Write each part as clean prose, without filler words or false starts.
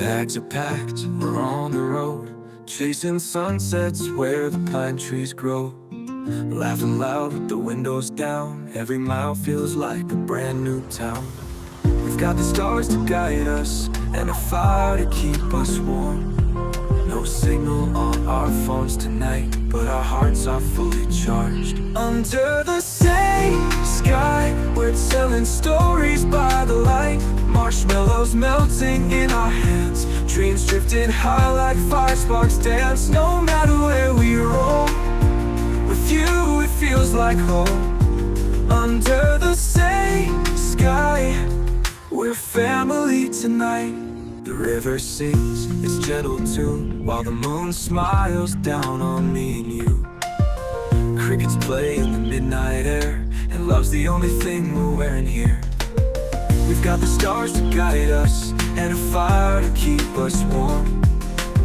Bags are packed, we're on the road, chasing sunsets where the pine trees grow. Laughing loud with the windows down, every mile feels like a brand new town. We've got the stars to guide us, and a fire to keep us warm. No signal on our phones tonight, but our hearts are fully charged. Under the same sky, we're telling stories by the light. Marshmallows melting in our hands, dreams drifting high like fire sparks dance. No matter where we roam, with you it feels like home. Under the same sky, we're family tonight. The river sings its gentle tune, while the moon smiles down on me and you. Crickets play in the midnight air, and love's the only thing we're wearing here. We've got the stars to guide us, and a fire to keep us warm.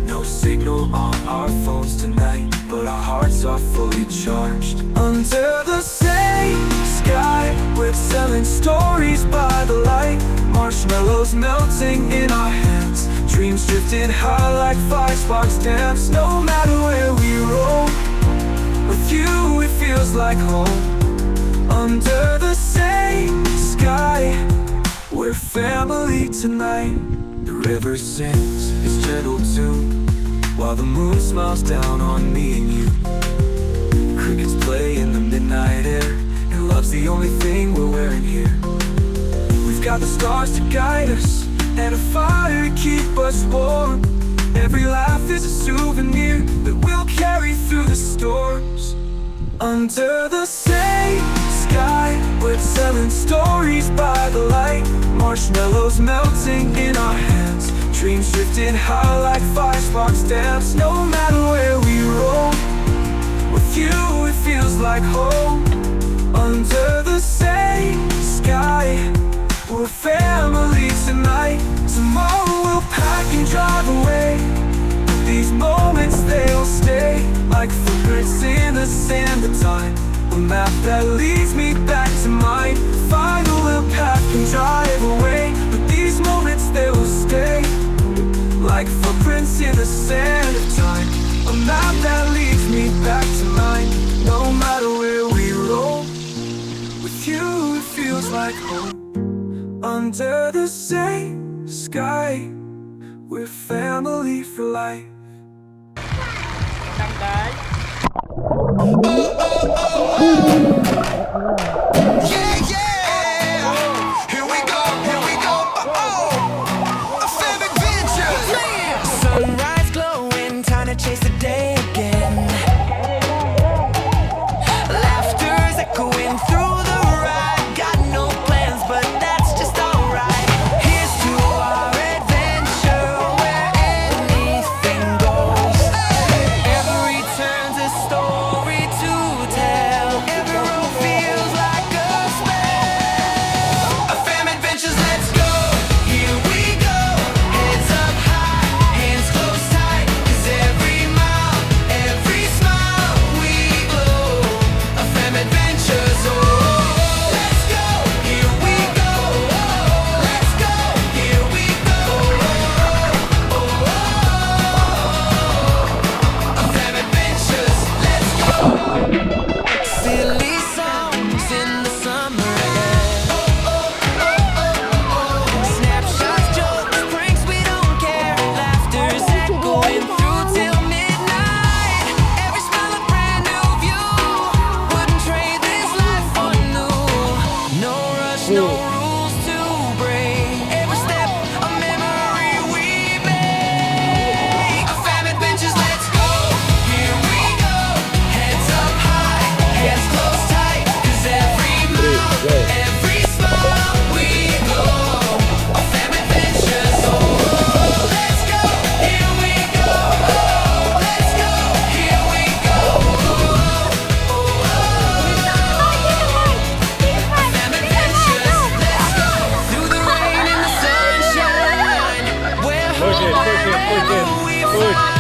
No signal on our phones tonight, but our hearts are fully charged. Under the same sky, we're telling stories by the light. Marshmallows melting in our hands, dreams drifting high like fire sparks dance. No matter where we roam, with you it feels like home. Under the same sky, we're family tonight. The river sings its gentle tune, while the moon smiles down on me and you. Crickets play in the midnight air, and love's the only thing we're wearing here. We've got the stars to guide us, and a fire to keep us warm. Every laugh is a souvenir that we'll carry through the storms. Under the same sky, we're telling stories by the light. Marshmallows melting in our hands, dreams drifting high like fire sparks dance. No matter where we roam, with you it feels like home. Under the same sky, we're family tonight. Tomorrow we'll pack and drive away, but these moments they'll stay like footprints in the sand of time. A map that leads me back to mine. Finally we'll pack and drive away, but these moments they will stay like footprints in the sand of time. A map that leads me back to mine. No matter where we roam, with you it feels like home. Under the same sky, we're family for life. Yeah, yeah. Here we go, here we go. A fam adventure. Sunrise glowing, time to chase the day again. Laughter's echoing through the ride. Got no plans, but that's just alright. Here's to our adventure, where anything goes. Every turn's a story to tell. Every road feels like a spell. A fam adventures, let's go. Here we go. Heads up high, hands close tight. 'Cause every mile, every smile, we glow. A fam adventures, oh. Let's go. Here we go. Let's go. Here we go. A fam adventures, let's go. Silly songs in the summer air. Snapshots, jokes, pranks, we don't care. Laughter's echoing through till midnight. Every smile a brand new view. Wouldn't trade this life for new. No rush, no rules to break. Every step a memory we make. A fam adventures, let's go. Here we go. Heads up high, hands close tight. 'Cause every mile, every smile, we glow. A fam adventures, oh. Let's go. Here we go. Let's go. Here we go. Fam adventures, let's go. Through the rain and the sunshine, we're home wherever we find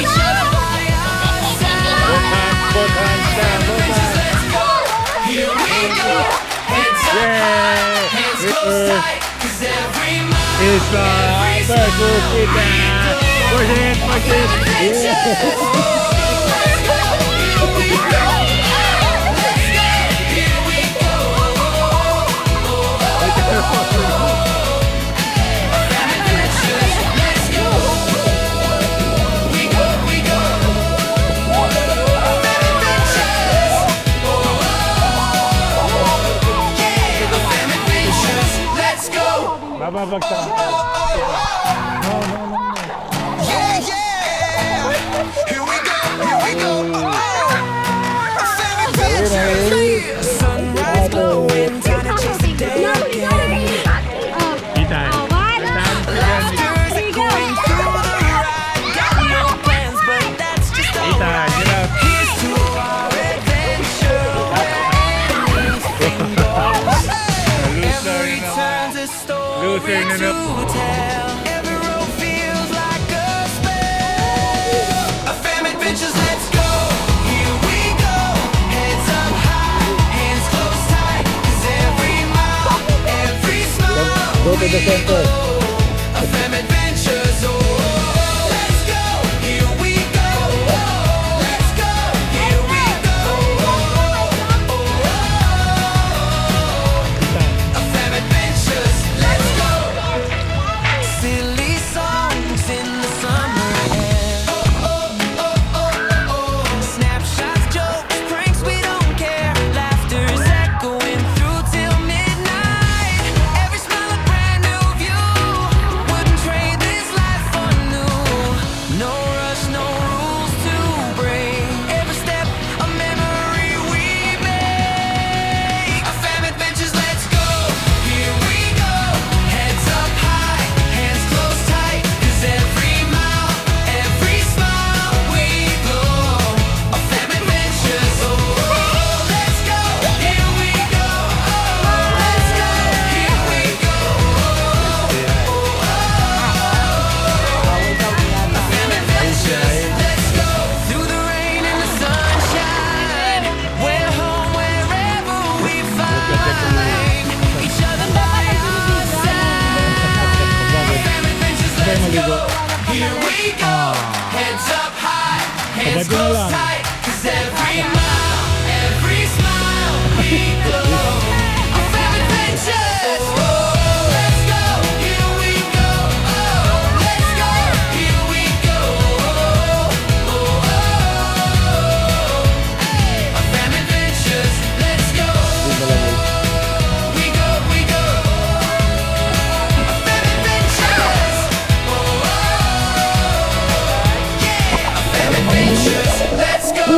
each other by our side. Let's go. Here we go. Heads up high, hands close tight. 'Cause every mile, is versus it. Push it. Bababagsak. Yeah, yeah. Here we go, here we go. Sunrise glowing, time to chase the day again. Itan. Laughter's echoing through the ride. Got no plans, but that's just Itan, get up. Here's to our adventure where anything goes. Every turn's a story Loser na to tell. Every road feels like a spell. FM Adventures, let's go. Here we go. Heads up high, hands close tight. 'Cause every mile, every smile. Go to the center. FM Adventures, oh, let's go. Here we go. Let's go. Here we go. FM Adventures, let's go. Silly songs in the summer air. Snapshots, jokes, pranks, we don't care. Laughter's echoing through till midnight. Every smile a brand new view. Wouldn't trade this life for new. No rush, no rules to break. Every step a memory we make. FM Adventures, let's go. Here we go. Heads up high, hands close tight. 'Cause every mile, every smile we glow. FM Adventures, oh, let's go. Here we go. Let's go. Here we go. FM Adventures, let's go. Through the rain and the sunshine, we're home wherever we find each other by our side. FM Adventures, let's go. Here we go. Heads up high, hands Sabado na close lang. tight. 'Cause every mile, every smile we glow. FM Adventures, oh, let's go. Here we go. Oh, let's go. Here we go. FM Adventures, let's go. We go, we go. FM Adventures, yeah. FM Adventures, let's go.